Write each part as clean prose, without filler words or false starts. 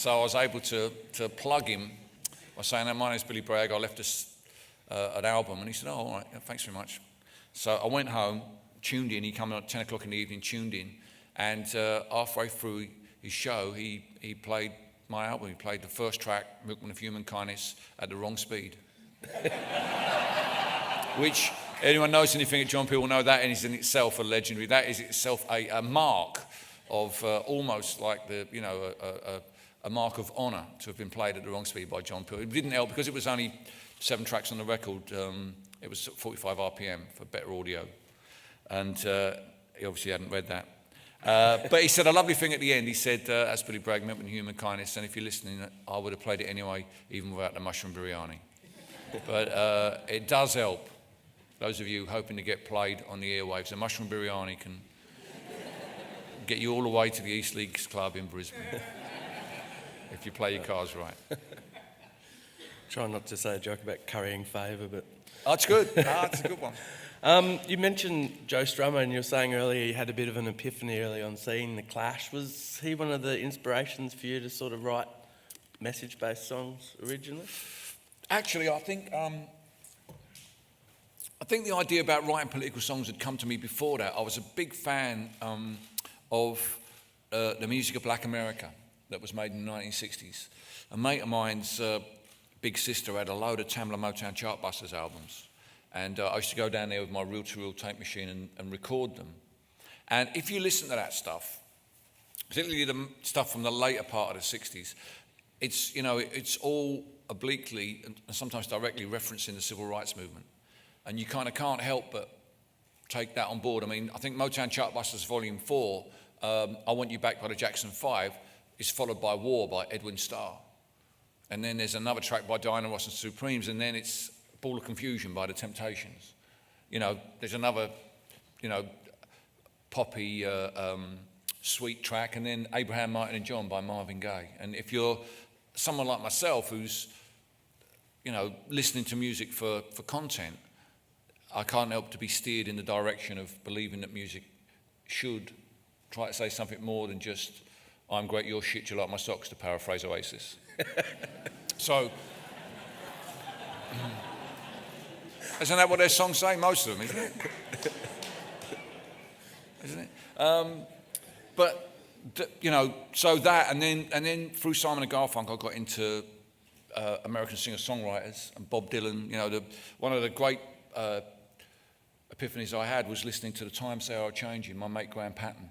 So I was able to plug him by saying, "My name's Billy Bragg, I left an album." And he said, "Oh, all right, thanks very much." So I went home, tuned in. He came in at 10 o'clock in the evening, tuned in. And halfway through his show, he played my album. He played the first track, Milkman of Human Kindness, at the wrong speed. Which, anyone knows anything at John Peel will know that is in itself a legendary. That is itself a mark of almost like a mark of honour to have been played at the wrong speed by John Peel. It didn't help because it was only 7 tracks on the record. It was 45 RPM for better audio. And he obviously hadn't read that. But he said a lovely thing at the end. He said, "That's Billy Bragg, Milkman Human Kindness, and if you're listening, I would have played it anyway, even without the mushroom biryani." But it does help. Those of you hoping to get played on the airwaves, the mushroom biryani can get you all the way to the East Leagues Club in Brisbane, if you play your cards right. Try not to say a joke about currying favour, but... Oh, it's good. It's a good one. You mentioned Joe Strummer, and you were saying earlier you had a bit of an epiphany early on seeing The Clash. Was he one of the inspirations for you to sort of write message-based songs originally? Actually, I think the idea about writing political songs had come to me before that. I was a big fan of the music of Black America that was made in the 1960s. A mate of mine's big sister had a load of Tamla Motown Chartbusters albums. And I used to go down there with my reel-to-reel tape machine and record them. And if you listen to that stuff, particularly the stuff from the later part of the 60s, it's all obliquely and sometimes directly referencing the civil rights movement. And you kind of can't help but take that on board. I mean, I think Motown Chartbusters Volume 4, I Want You Back by the Jackson 5, is followed by War by Edwin Starr. And then there's another track by Diana Ross and Supremes, and then it's Ball of Confusion by the Temptations. There's another, poppy, sweet track, and then Abraham, Martin and John by Marvin Gaye. And if you're someone like myself who's, listening to music for content, I can't help to be steered in the direction of believing that music should try to say something more than just, "I'm great, you're shit, you like my socks," to paraphrase Oasis. So, isn't that what their songs say? Most of them, isn't it? Isn't it? So that, and then through Simon and Garfunkel, I got into American singer-songwriters and Bob Dylan. One of the great epiphanies I had was listening to The Times They Are Changing. My mate Graham Patton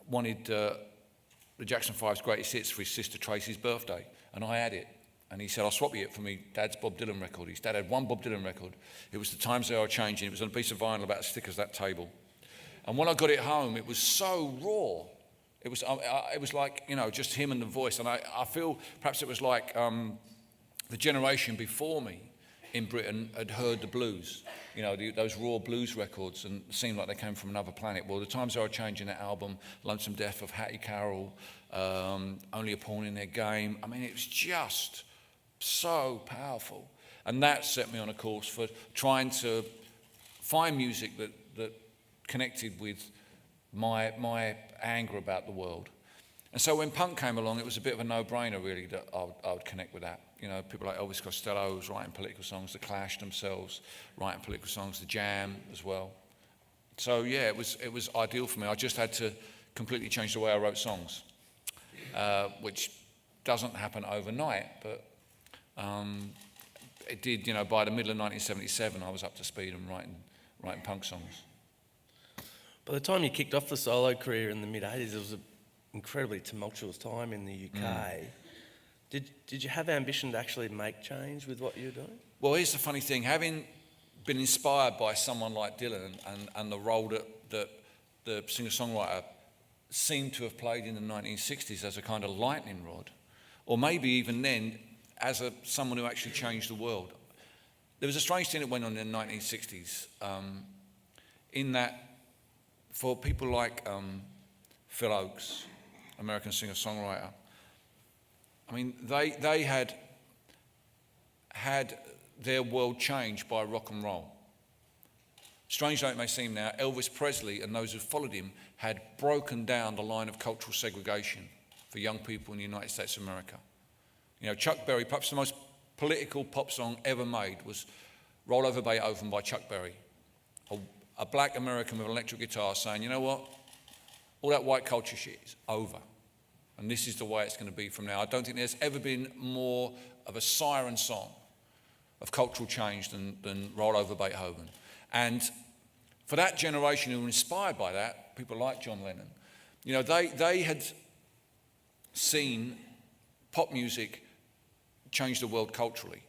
wanted the Jackson 5's greatest hits for his sister Tracy's birthday, and I had it. And he said, "I'll swap you it for me Dad's Bob Dylan record." His dad had one Bob Dylan record. It was The Times They Are Changing. It was on a piece of vinyl about as thick as that table. And when I got it home, it was so raw. It was like, just him and the voice. And I feel perhaps it was like the generation before me in Britain had heard the blues, those raw blues records, and it seemed like they came from another planet. Well, The Times They Are Changing, that album, Lonesome Death of Hattie Carroll, Only a Pawn in Their Game. I mean, it was just so powerful. And that set me on a course for trying to find music that connected with my anger about the world. And so when punk came along, it was a bit of a no-brainer, really, that I would connect with that. People like Elvis Costello was writing political songs, The Clash themselves writing political songs, The Jam as well. So yeah, it was ideal for me. I just had to completely change the way I wrote songs, which doesn't happen overnight, but it did. By the middle of 1977, I was up to speed and writing punk songs. By the time you kicked off the solo career in the mid-'80s, it was an incredibly tumultuous time in the UK. Did you have ambition to actually make change with what you were doing? Well, here's the funny thing. Having been inspired by someone like Dylan and the role that the singer-songwriter seemed to have played in the 1960s as a kind of lightning rod, or maybe even then as someone who actually changed the world. There was a strange thing that went on in the 1960s, in that for people like Phil Oakes, American singer-songwriter, I mean, they had their world changed by rock and roll. Strange though it may seem now, Elvis Presley and those who followed him had broken down the line of cultural segregation for young people in the United States of America. You know, Chuck Berry, perhaps the most political pop song ever made was Roll Over Beethoven by Chuck Berry. A black American with an electric guitar saying, you know what, all that white culture shit is over. And this is the way it's going to be from now. I don't think there's ever been more of a siren song of cultural change than Roll Over Beethoven. And for that generation who were inspired by that, people like John Lennon, you know, they had seen pop music change the world culturally.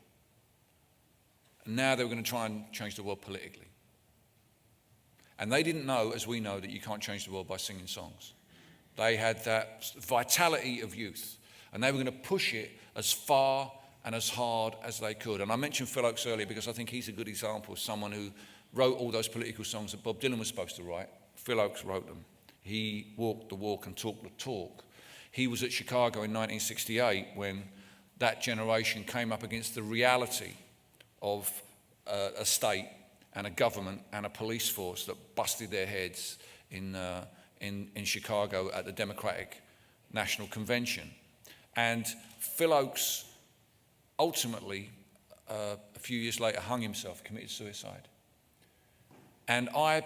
And now they were going to try and change the world politically. And they didn't know, as we know, that you can't change the world by singing songs. They had that vitality of youth, and they were going to push it as far and as hard as they could. And I mentioned Phil Oakes earlier because I think he's a good example of someone who wrote all those political songs that Bob Dylan was supposed to write. Phil Oakes wrote them. He walked the walk and talked the talk. He was at Chicago in 1968 when that generation came up against the reality of a state and a government and a police force that busted their heads in Chicago at the Democratic National Convention. And Phil Oakes ultimately, a few years later, hung himself, committed suicide. And I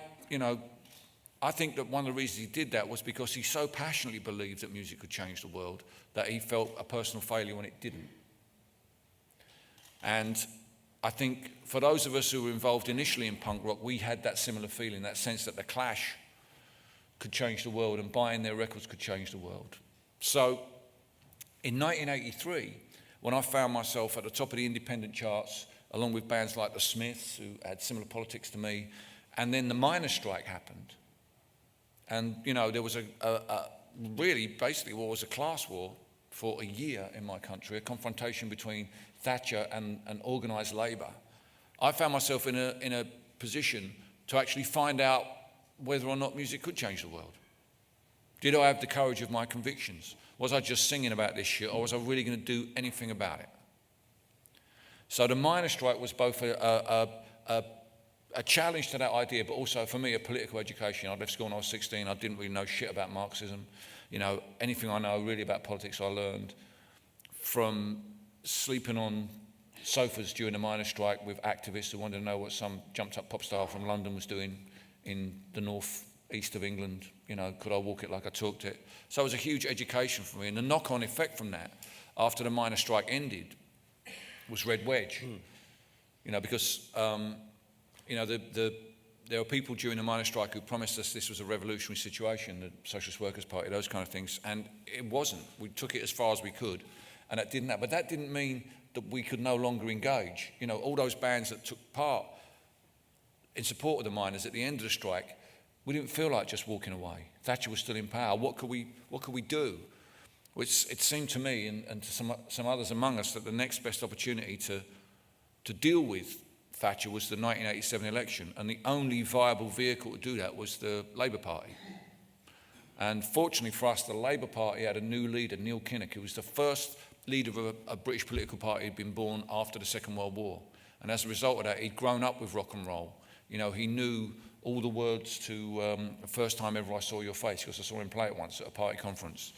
think that one of the reasons he did that was because he so passionately believed that music could change the world that he felt a personal failure when it didn't. And I think for those of us who were involved initially in punk rock, we had that similar feeling, that sense that the Clash could change the world and buying their records could change the world. So in 1983, when I found myself at the top of the independent charts, along with bands like the Smiths, who had similar politics to me, and then the miners' strike happened. And, you know, there was really basically what was a class war for a year in my country, a confrontation between Thatcher and organised labour. I found myself in a position to actually find out whether or not music could change the world. Did I have the courage of my convictions? Was I just singing about this shit, or was I really going to do anything about it? So the miners' strike was both a challenge to that idea, but also for me a political education. I left school when I was 16. I didn't really know shit about Marxism. You know, anything I know really about politics I learned from sleeping on sofas during the miners' strike with activists who wanted to know what some jumped-up pop star from London was doing in the north-east of England. You know, could I walk it like I talked it? So it was a huge education for me. And the knock-on effect from that, after the miners' strike ended, was Red Wedge. You know, because you know, there were people during the miners' strike who promised us this was a revolutionary situation, the Socialist Workers' Party, those kind of things, and it wasn't. We took it as far as we could, and that didn't happen. But that didn't mean that we could no longer engage. You know, all those bands that took part in support of the miners at the end of the strike, we didn't feel like just walking away. Thatcher was still in power. What could we do? Which it seemed to me and to some others among us that the next best opportunity to deal with Thatcher was the 1987 election, and the only viable vehicle to do that was the Labour Party. And fortunately for us, the Labour Party had a new leader, Neil Kinnock, who was the first leader of a British political party who'd been born after the Second World War. And as a result of that, he'd grown up with rock and roll. You know, he knew all the words to The First Time Ever I Saw Your Face, because I saw him play it once at a party conference.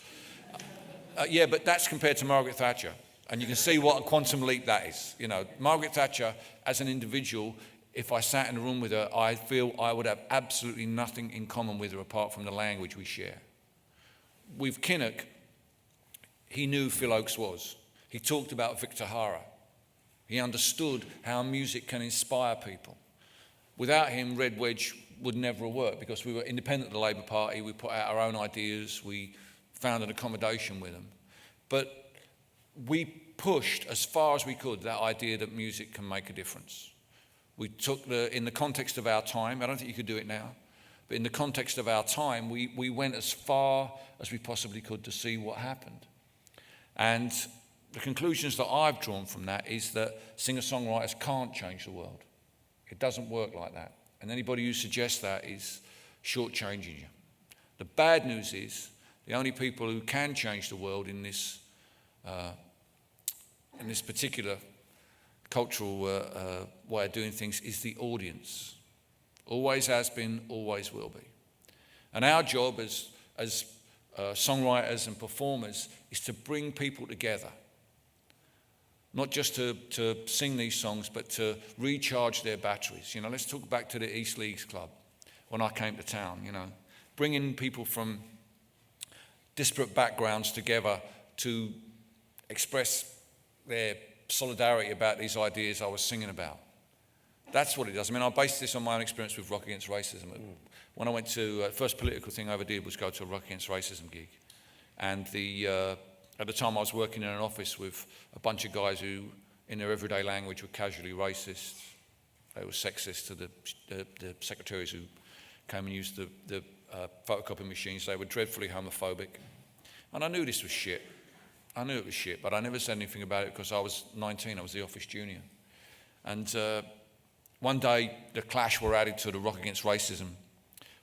Yeah, but that's compared to Margaret Thatcher. And you can see what a quantum leap that is. You know, Margaret Thatcher, as an individual, if I sat in a room with her, I feel I would have absolutely nothing in common with her apart from the language we share. With Kinnock, he knew Phil Oakes was. He talked about Victor Hara. He understood how music can inspire people. Without him, Red Wedge would never have worked because we were independent of the Labour Party. We put out our own ideas. We found an accommodation with them. But we pushed as far as we could that idea that music can make a difference. We took in the context of our time, I don't think you could do it now, but in the context of our time, we went as far as we possibly could to see what happened. And the conclusions that I've drawn from that is that singer-songwriters can't change the world. It doesn't work like that. And anybody who suggests that is shortchanging you. The bad news is the only people who can change the world in this particular cultural way of doing things is the audience. Always has been, always will be. And our job as songwriters and performers is to bring people together. Not just to sing these songs, but to recharge their batteries. You know, let's talk back to the East Leagues Club when I came to town, you know. Bringing people from disparate backgrounds together to express their solidarity about these ideas I was singing about. That's what it does. I mean, I based this on my own experience with Rock Against Racism. When I went to, the first political thing I ever did was go to a Rock Against Racism gig. And at the time I was working in an office with a bunch of guys who, in their everyday language, were casually racist. They were sexist to the secretaries who came and used the photocopy machines. They were dreadfully homophobic. And I knew this was shit. I knew it was shit, but I never said anything about it because I was 19, I was the office junior. And one day, the Clash were added to the Rock Against Racism,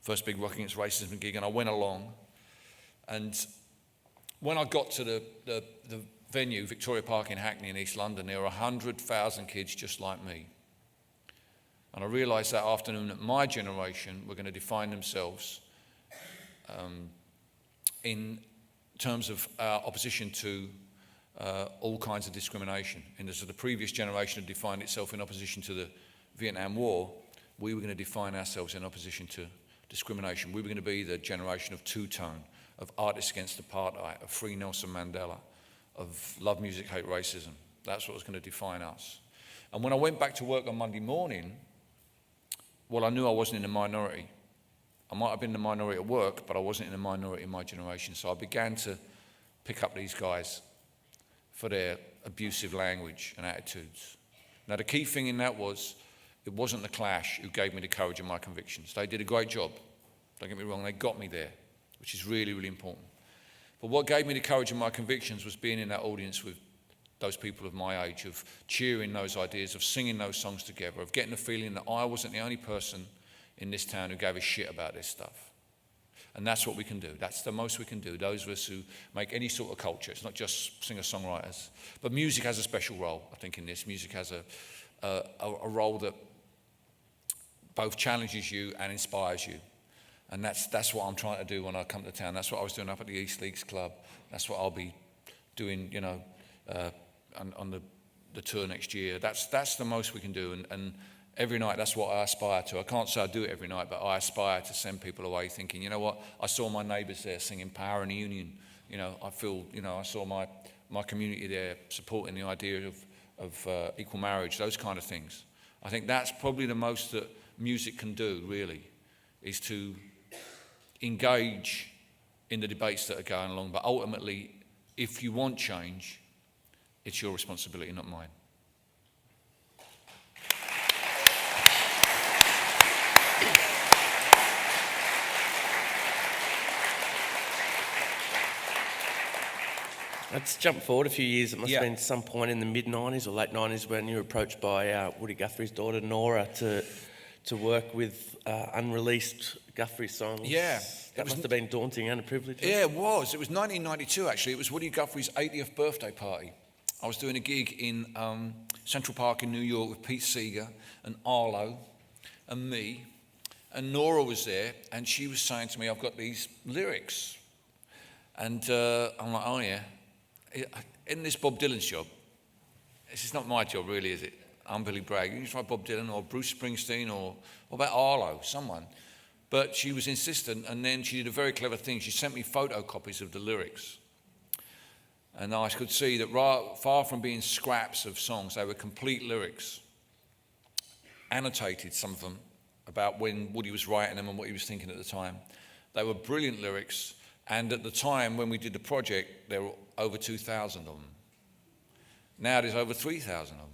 first big Rock Against Racism gig, and I went along. And when I got to the venue, Victoria Park in Hackney in East London, there were 100,000 kids just like me. And I realised that afternoon that my generation were going to define themselves in terms of opposition to all kinds of discrimination. And as the previous generation had defined itself in opposition to the Vietnam War, we were going to define ourselves in opposition to discrimination. We were going to be the generation of two-tone, of artists against apartheid, of free Nelson Mandela, of love music, hate racism. That's what was going to define us. And when I went back to work on Monday morning, well, I knew I wasn't in the minority. I might have been in the minority at work, but I wasn't in the minority in my generation. So I began to pick up these guys for their abusive language and attitudes. Now, the key thing in that was, it wasn't the Clash who gave me the courage of my convictions. They did a great job. Don't get me wrong, they got me there, which is really, really important. But what gave me the courage of my convictions was being in that audience with those people of my age, of cheering those ideas, of singing those songs together, of getting the feeling that I wasn't the only person in this town who gave a shit about this stuff. And that's what we can do. That's the most we can do, those of us who make any sort of culture. It's not just singer-songwriters. But music has a special role, I think, in this. Music has a role that both challenges you and inspires you. And that's what I'm trying to do when I come to town. That's what I was doing up at the East Leagues Club. That's what I'll be doing, you know, on the tour next year. That's the most we can do. And every night, that's what I aspire to. I can't say I do it every night, but I aspire to send people away thinking, you know what, I saw my neighbours there singing Power in the Union. You know, I feel, you know, I saw my community there supporting the idea of equal marriage, those kind of things. I think that's probably the most that music can do, really, is to engage in the debates that are going along. But ultimately, if you want change, it's your responsibility, not mine. Let's jump forward a few years. It must have been some point in the mid-90s or late 90s when you were approached by Woody Guthrie's daughter, Nora, to work with unreleased Guthrie songs. Yeah. That must have been daunting and a privilege. Yeah, it was. It was 1992, actually. It was Woody Guthrie's 80th birthday party. I was doing a gig in Central Park in New York with Pete Seeger and Arlo and me. And Nora was there, and she was saying to me, I've got these lyrics. And I'm like, oh, yeah. Isn't this Bob Dylan's job? This is not my job, really, is it? I'm Billy Bragg. You can try Bob Dylan or Bruce Springsteen or what about Arlo, someone. But she was insistent, and then she did a very clever thing. She sent me photocopies of the lyrics. And I could see that far from being scraps of songs, they were complete lyrics. Annotated, some of them, about when Woody was writing them and what he was thinking at the time. They were brilliant lyrics. And at the time, when we did the project, there were over 2,000 of them. Now there's over 3,000 of them.